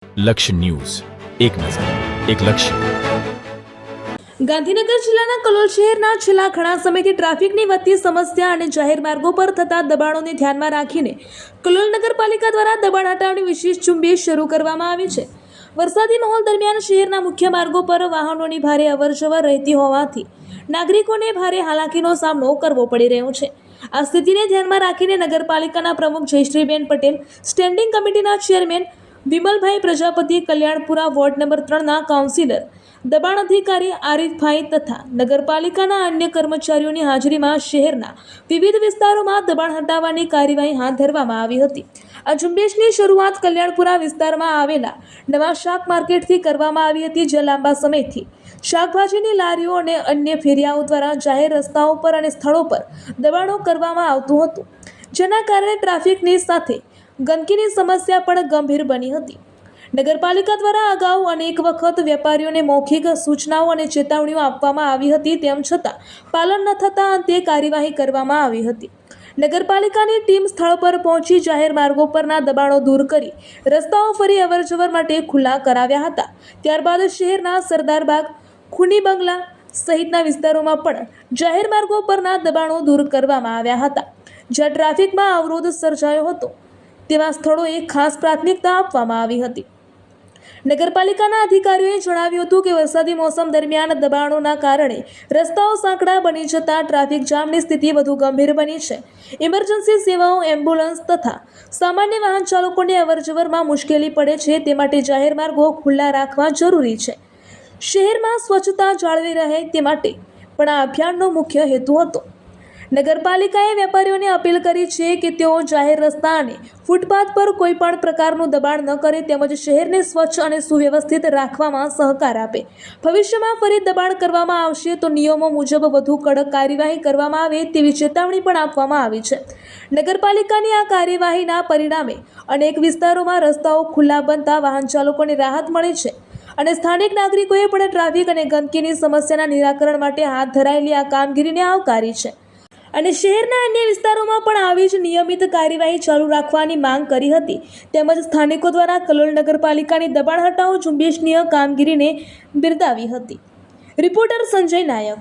લક્ષ્ય ન્યૂઝ, એક નજર, એક લક્ષ્ય. ગાંધીનગર જિલ્લાના કલોલ શહેરના છેલ્લા ઘણા સમયથી ટ્રાફિકની વધતી સમસ્યા અને જાહેર માર્ગો પર થતા દબાણોને ધ્યાનમાં રાખીને કલોલ નગરપાલિકા દ્વારા દબાણ હટાવવાની વિશેષ ઝુંબેશ શરૂ કરવામાં આવી છે. વરસાદી માહોલ દરમિયાન શહેરના મુખ્ય માર્ગો પર વાહનોની ભારે અવરજવર રહેતી હોવાથી નાગરિકોને ભારે હાલાકીનો સામનો કરવો પડી રહ્યો છે. આ સ્થિતિને ધ્યાનમાં રાખીને નગરપાલિકાના પ્રમુખ જયશ્રીબેન પટેલ, સ્ટેન્ડિંગ કમિટીના chairman Vimalbhai Prajapati, Kalyanpura ward number 3ના કાઉન્સિલર, દબાણ અધિકારી આરિફભાઈ તથા નગરપાલિકાના અન્ય કર્મચારીઓની હાજરીમાં શહેરના વિવિધ વિસ્તારોમાં દબાણ હટાવવાની કાર્યવાહી હાથ ધરવામાં આવી હતી. આ ઝુંબેશની શરૂઆત કલ્યાણપુરા વિસ્તારમાં આવેલા નવા શાક માર્કેટથી કરવામાં આવી હતી, જ્યાં લાંબા સમયથી શાકભાજીની લારીઓ અને અન્ય ફેરિયાઓ દ્વારા જાહેર રસ્તાઓ પર અને સ્થળો પર દબાણો કરવામાં આવતું હતું, જેના કારણે ટ્રાફિકની સાથે ગંદકીની સમસ્યા પણ ગંભીર બની હતી. નગરપાલિકા દ્વારા અગાઉ અનેક વખત વેપારીઓને મૌખિક સૂચનાઓ અને ચેતવણીઓ આપવામાં આવી હતી, તેમ છતાં પાલન ન થતાં અંતે કાર્યવાહી કરવામાં આવી હતી. નગરપાલિકાની ટીમ સ્થળ પર પહોંચી જાહેર માર્ગો પરના દબાણો દૂર કરી રસ્તાઓ ફરી અવરજવર માટે ખુલ્લા કરાવ્યા હતા. ત્યારબાદ શહેરના સરદારબાગ, ખૂની બંગલા સહિતના વિસ્તારોમાં પણ જાહેર માર્ગો પરના દબાણો દૂર કરવામાં આવ્યા હતા. જ્યાં ટ્રાફિકમાં અવરોધ સર્જાયો હતો તેવા સ્થળોએ ખાસ પ્રાથમિકતા આપવામાં આવી હતી. નગરપાલિકાના અધિકારીઓએ જણાવ્યું હતું કે વરસાદી મોસમ દરમિયાન દબાણોના કારણે રસ્તાઓ સાંકડા બની જતા ટ્રાફિક જામની સ્થિતિ વધુ ગંભીર બની છે. ઇમરજન્સી સેવાઓ, એમ્બ્યુલન્સ તથા સામાન્ય વાહન ચાલકોને અવરજવરમાં મુશ્કેલી પડે છે, તે માટે જાહેર માર્ગો ખુલ્લા રાખવા જરૂરી છે. શહેરમાં સ્વચ્છતા જાળવી રહે તે માટે પણ આ અભિયાનનો મુખ્ય હેતુ હતો. નગરપાલિકાએ વેપારીઓને અપીલ કરી છે કે તેઓ જાહેર રસ્તા અને ફૂટપાથ પર કોઈ પણ પ્રકારનું દબાણ ન કરે, તેમજ શહેરને સ્વચ્છ અને સુવ્યવસ્થિત રાખવામાં સહકાર આપે. ભવિષ્યમાં ફરી દબાણ કરવામાં આવશે તો નિયમો મુજબ વધુ કડક કાર્યવાહી કરવામાં આવે તેવી ચેતવણી પણ આપવામાં આવી છે. નગરપાલિકાની આ કાર્યવાહીના પરિણામે અનેક વિસ્તારોમાં રસ્તાઓ ખુલ્લા બનતા વાહન ચાલકોને રાહત મળી છે અને સ્થાનિક નાગરિકોએ પણ ટ્રાફિક અને ગંદકીની સમસ્યાના નિરાકરણ માટે હાથ ધરાયેલી આ કામગીરીને આવકારી છે અને શહેરના અન્ય વિસ્તારોમાં પણ આવી જ નિયમિત કાર્યવાહી ચાલુ રાખવાની માંગ કરી હતી. તેમજ સ્થાનિકો દ્વારા કલોલ નગરપાલિકાની દબાણ હટાવો ઝુંબેશની કામગીરીને બિરદાવી હતી. રિપોર્ટર સંજય નાયક.